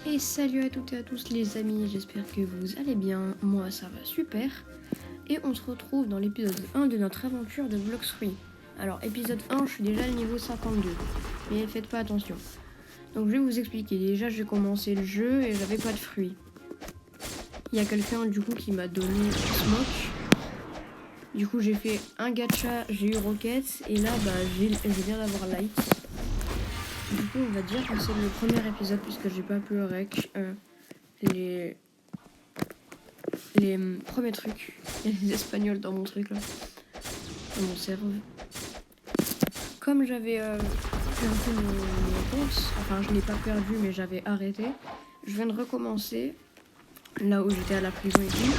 Et salut à toutes et à tous les amis, j'espère que vous allez bien, moi ça va super. Et on se retrouve dans l'épisode 1 de notre aventure de Blox Fruit. Alors épisode 1, je suis déjà au niveau 52, mais faites pas attention. Donc je vais vous expliquer, déjà j'ai commencé le jeu et j'avais pas de fruits. Il y a quelqu'un du coup qui m'a donné Smoke. Du coup j'ai fait un gacha, j'ai eu Rocket et là je viens d'avoir Light. Du coup on va dire que c'est le premier épisode puisque j'ai pas pu rec les premiers trucs. Il y a des espagnols dans mon truc là, dans mon cerveau. Comme j'avais perdu mon compte, enfin je l'ai pas perdu mais j'avais arrêté, je viens de recommencer là où j'étais à la prison et tout.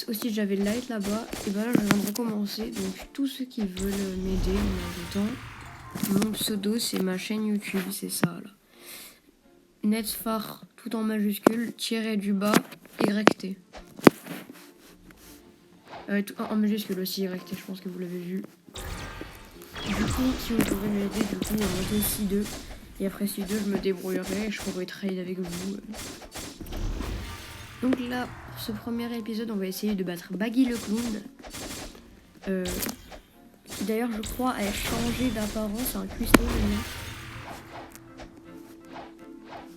Aussi j'avais le light là-bas et bah là je viens de recommencer. Donc tous ceux qui veulent m'aider en ajoutant, mon pseudo c'est ma chaîne YouTube, c'est ça là. Netfar tout en majuscule, tiré du bas, YT. En majuscule aussi, YT, je pense que vous l'avez vu. Du coup, si vous pouvez m'aider, du coup, on va monter C2. Et après C2, je me débrouillerai et je pourrai trade avec vous. Donc là, pour ce premier épisode, on va essayer de battre Baggy le clown. Qui d'ailleurs, je crois, a changé d'apparence à un cuistot maintenant.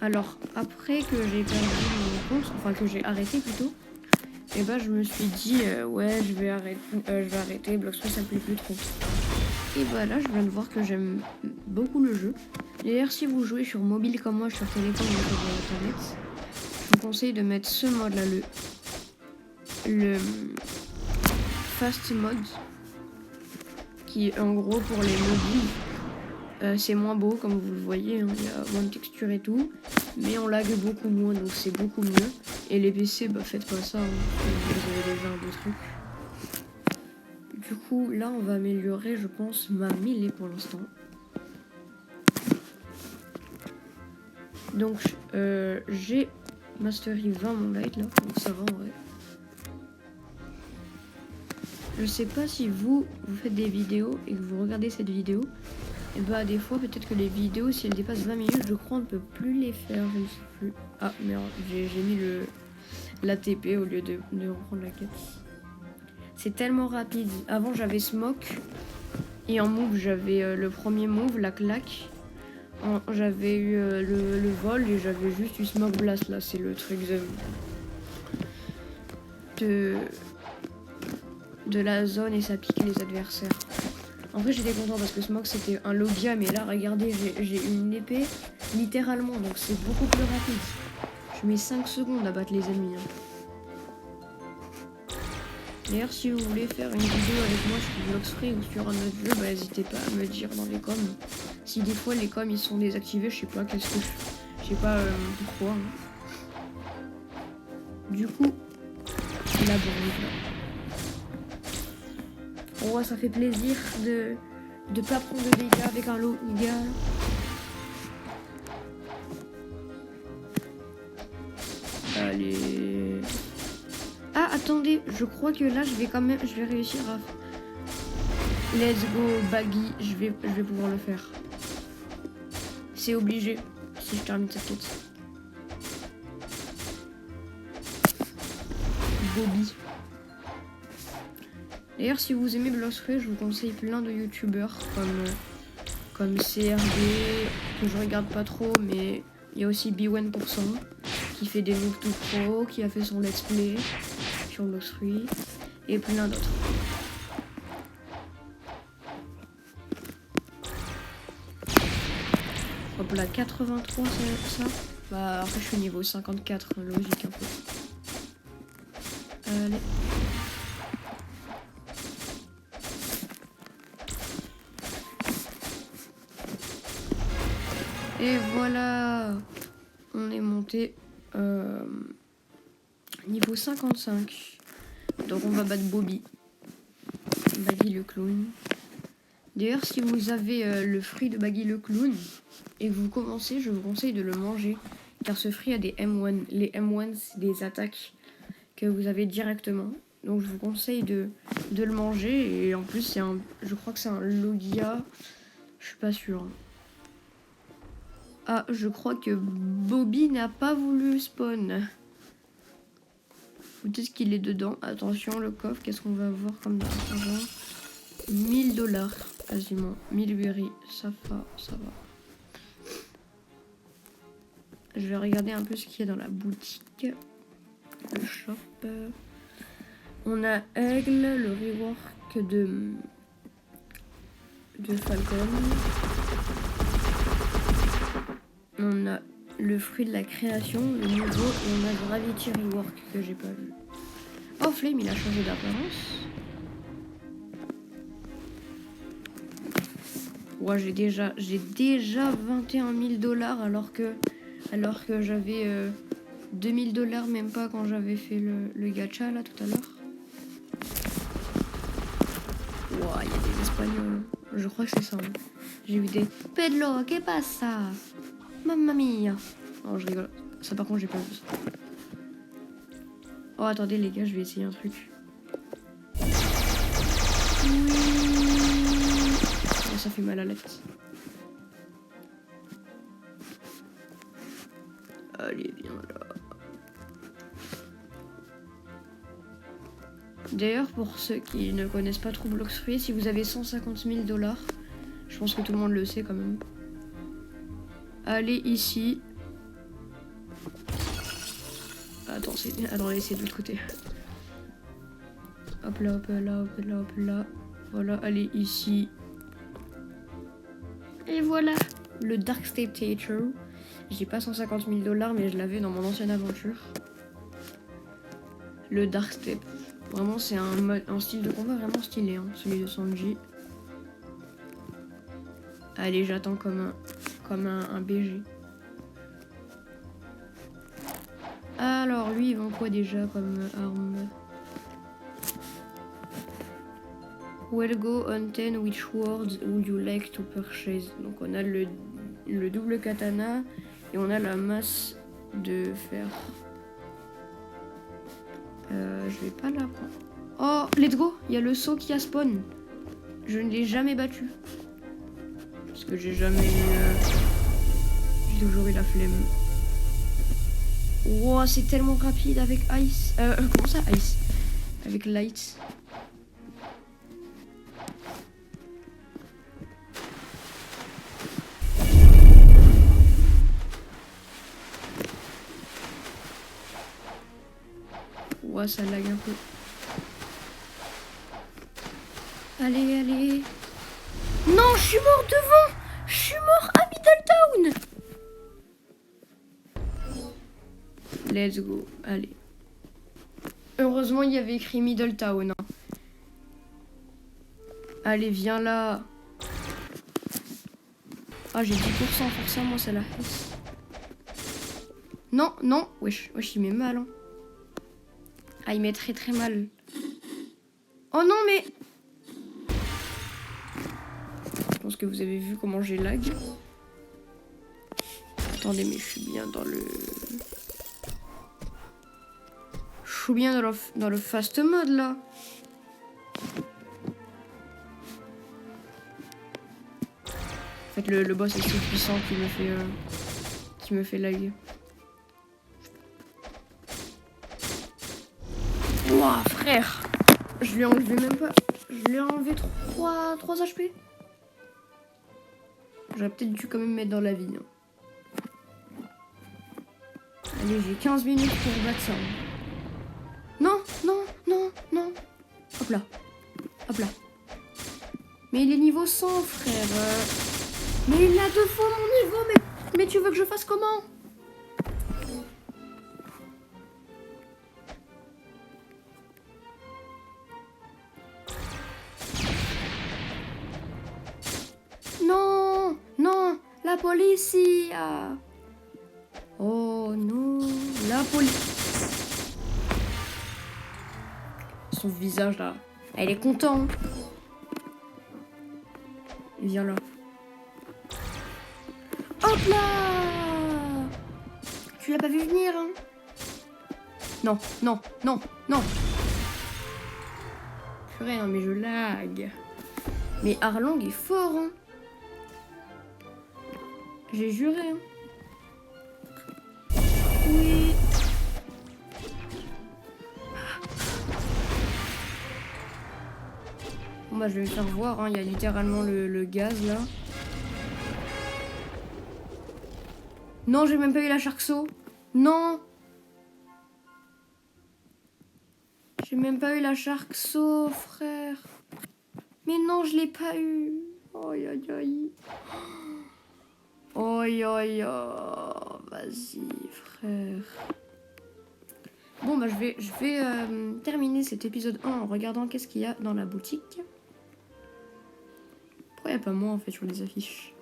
Alors, après que j'ai perdu mon compte, enfin que j'ai arrêté plutôt, et bah je me suis dit, ouais, je vais arrêter, Blox Fruit ça me plaît plus trop. Et bah là, je viens de voir que j'aime beaucoup le jeu. D'ailleurs, si vous jouez sur mobile comme moi, sur téléphone ou sur internet, je vous conseille de mettre ce mode là, le fast mode, qui est en gros pour les mobiles. C'est moins beau comme vous le voyez, hein, il y a moins de texture et tout, mais on lag beaucoup moins, donc c'est beaucoup mieux. Et les PC, bah faites pas ça, hein, vous avez déjà un beau truc. Du coup, là, on va améliorer, je pense, ma mêlée pour l'instant. Donc, j'ai mastery 20 mon light là, donc ça va en vrai. Je sais pas si vous faites des vidéos et que vous regardez cette vidéo. Et bah, des fois, peut-être que les vidéos, si elles dépassent 20 minutes, je crois, on ne peut plus les faire, je ne sais plus. Ah merde, j'ai mis l'ATP au lieu de reprendre la quête. C'est tellement rapide. Avant, j'avais Smoke. Et en move, j'avais le premier move, la claque. J'avais eu le vol et j'avais juste eu Smoke Blast. Là, c'est le truc de la zone et ça piquait les adversaires. En vrai, j'étais content parce que Smoke, c'était un Logia. Mais là, regardez, j'ai une épée littéralement. Donc, c'est beaucoup plus rapide. Je mets 5 secondes à battre les ennemis. Hein. D'ailleurs, si vous voulez faire une vidéo avec moi sur Blox Fruit ou sur un autre jeu, bah n'hésitez pas à me dire dans les coms. Si des fois les coms ils sont désactivés, je sais pas je sais pas pourquoi. Hein. Du coup, la bourre. Oh, ça fait plaisir de pas prendre de dégâts avec un Logia. Allez. Ah, attendez, je crois que là, je vais réussir à... Let's go, Baggy, je vais pouvoir le faire. C'est obligé, si je termine cette quête. Bobby. D'ailleurs, si vous aimez Blox Fruit, je vous conseille plein de youtubeurs comme CRD, que je regarde pas trop, mais il y a aussi B1% qui fait des moves tout pro, qui a fait son let's play sur Blox Fruit, et plein d'autres. Hop là, 83 ça. Bah après je suis niveau 54, logique un peu. Allez. Et voilà, on est monté niveau 55. Donc on va battre Bobby. Baggy le clown. D'ailleurs, si vous avez le fruit de Baggy le clown et que vous commencez, je vous conseille de le manger. Car ce fruit a des M1. Les M1, c'est des attaques que vous avez directement. Donc je vous conseille de le manger. Et en plus, je crois que c'est un Logia. Je suis pas sûre. Ah, je crois que Bobby n'a pas voulu spawn. Peut-être qu'il est dedans. Attention, le coffre, qu'est-ce qu'on va avoir comme argent? 1000 $, quasiment. 1000 berries, ça va, ça va. Je vais regarder un peu ce qu'il y a dans la boutique. Le shop. On a Aigle, le rework de Falcon. On a le fruit de la création, le nouveau, et on a Gravity Rework que j'ai pas vu. Oh, Flame, il a changé d'apparence. Ouais, j'ai déjà 21 000 $ alors que j'avais 2000 $, même pas quand j'avais fait le gacha là tout à l'heure. Ouah, il y a des Espagnols. Je crois que c'est ça. Hein. J'ai vu des Pedro, que pasa? Mamma mia. Non, je rigole. Ça par contre, j'ai pas vu ça. Oh, attendez les gars, je vais essayer un truc. Oh, ça fait mal à la tête. Allez, viens là. D'ailleurs, pour ceux qui ne connaissent pas trop Blox Fruits, si vous avez 150 000 $, je pense que tout le monde le sait quand même. Allez ici. Attends, c'est de l'autre côté. Hop là, hop là, hop là, hop là. Voilà, allez ici. Et voilà, le Dark Step Theater. J'ai pas 150 000 $, mais je l'avais dans mon ancienne aventure. Le Dark Step. Vraiment, c'est un style de combat vraiment stylé, hein, celui de Sanji. Allez, j'attends comme un BG. Alors, lui, il vend quoi déjà comme arme? Well go on 10, which words would you like to purchase? Donc, on a le double katana et on a la masse de fer. Je vais pas la prendre. Oh, let's go! Il y a le saut qui a spawn. Je ne l'ai jamais battu. Parce que j'ai jamais eu... J'ai toujours eu la flemme. Wow, c'est tellement rapide avec Ice. Comment ça, Ice? Avec Light. Wow, ça lag un peu. Allez, allez. Non, je suis mort devant. Je suis mort à Middletown. Let's go, allez. Heureusement, il y avait écrit Middletown. Hein. Allez, viens là. Ah, j'ai 10%, forcément, c'est la hesse. Non, non. Wesh, il met mal. Hein. Ah, il met très très mal. Oh non, mais... Je pense que vous avez vu comment j'ai lag. Attendez, mais je suis bien dans le... Je suis bien dans le fast mode, là. En fait, le boss est si puissant qui me fait lag. Ouah, frère. Je lui ai enlevé même pas... Je lui ai enlevé 3 HP. J'aurais peut-être dû quand même mettre dans la vie. Hein. Allez, j'ai 15 minutes pour battre ça. Non, non, non, non. Hop là. Hop là. Mais il est niveau 100, frère. Mais il a 2 fois mon niveau. Mais tu veux que je fasse comment? Non, non, la police. Oh non, la police. Son visage là, elle est contente. Viens là. Hop là. Tu l'as pas vu venir, hein? Non, non, non, non. Purée, non mais je lag. Mais Arlong est fort, hein. J'ai juré, hein. Bon bah je vais me faire voir, hein. Il y a littéralement le gaz là. Non, j'ai même pas eu la Sharkso. Non. J'ai même pas eu la Sharkso, frère. Mais non, je l'ai pas eu. Aïe aïe aïe. Aïe aïe aïe. Vas-y, frère. Bon bah je vais terminer cet épisode 1 en regardant qu'est-ce qu'il y a dans la boutique. Pourquoi il n'y a pas moi en fait sur les affiches?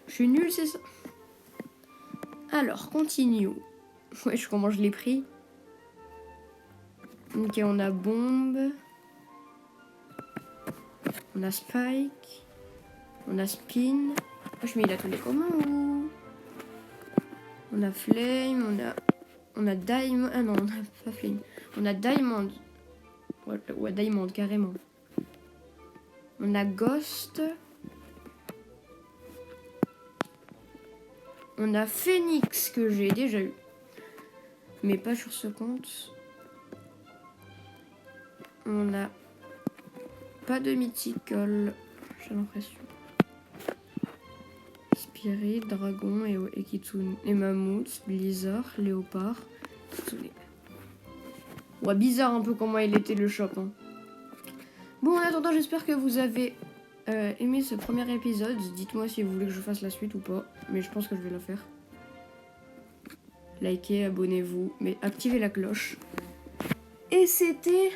Je suis nulle, c'est ça? Alors, continue. Wesh, comment je l'ai pris? Ok, on a Bombe. On a Spike. On a Spin. Wesh, mais il a tous les communs ou... On a Flame, on a Diamond. Ah non, on a pas Flame. On a Diamond. Ouais, Diamond, carrément. On a Ghost. On a Phoenix, que j'ai déjà eu. Mais pas sur ce compte. On a pas de mythical, j'ai l'impression. Spirit, Dragon et Kitsune. Et Mammouth, Blizzard, Léopard, Kitsune. Ouais, bizarre un peu comment il était le shop. Hein. Bon, en attendant, j'espère que vous avez aimé ce premier épisode. Dites-moi si vous voulez que je fasse la suite ou pas. Mais je pense que je vais la faire. Likez, abonnez-vous, mais activez la cloche. Et c'était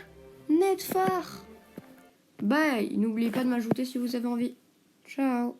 Netfar. Bye. N'oubliez pas de m'ajouter si vous avez envie. Ciao.